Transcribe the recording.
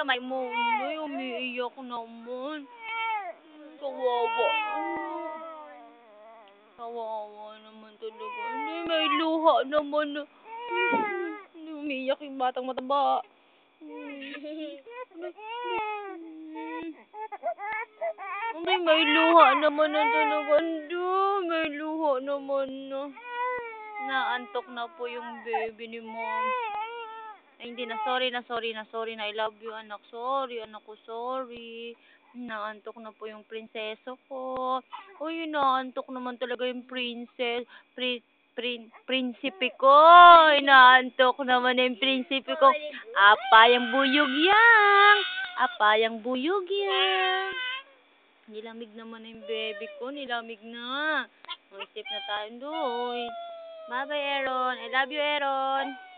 kamay mo. Ay, umiiyak naman. Kawawa. Kawawa naman talaga. Hindi, may luha naman. Hindi, umiiyak yung batang mataba. Hindi, may luha naman na talaga. Hindi, may luha naman na. Naantok na po yung baby ni mom. Ay, hindi na. Sorry na. I love you, anak. Sorry, anak ko. Sorry. Naantok na po yung prinseso ko. Uy, naantok naman talaga yung princess. Prinsipe ko. Naantok naman yung prinsipe ko. Apayang buyog yang. Apayang buyog yang. Nilamig naman yung baby ko. Nilamig na. Mag-isip na tayo doon. Bye-bye, Aaron. I love you, Aaron.